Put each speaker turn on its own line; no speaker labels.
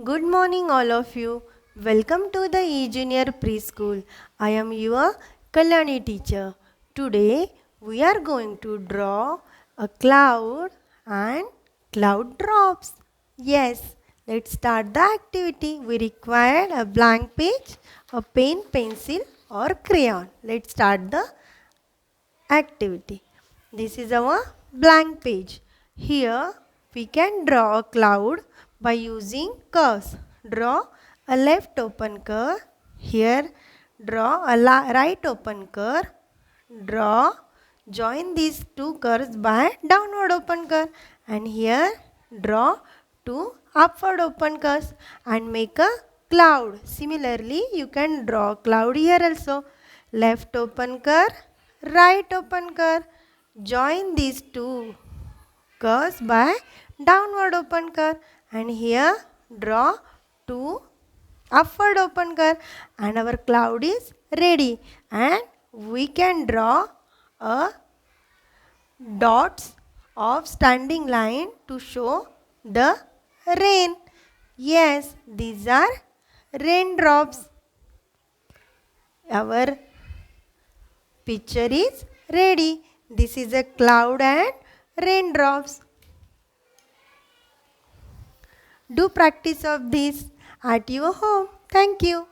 Good morning, all of you. Welcome to the Junior Preschool. I am your Kalyani teacher. Today we are going to draw a cloud and cloud drops. Yes, let's start the activity. We require a blank page, a pen, pencil, or crayon. Let's start the activity. This is our blank page. Here we can draw a cloud by using curves. Draw a left open curve. Here draw a right open curve. Join these two curves by downward open curve. And here draw two upward open curves and make a cloud. Similarly, you can draw cloud here also. Left open curve, right open curve. Join these two curves by downward open curve, and here draw two upward open curve, and our cloud is ready. And we can draw a dots of standing line to show the rain. Yes, these are raindrops. Our picture is ready. This is a cloud and raindrops. Do practice of this at your home. Thank you.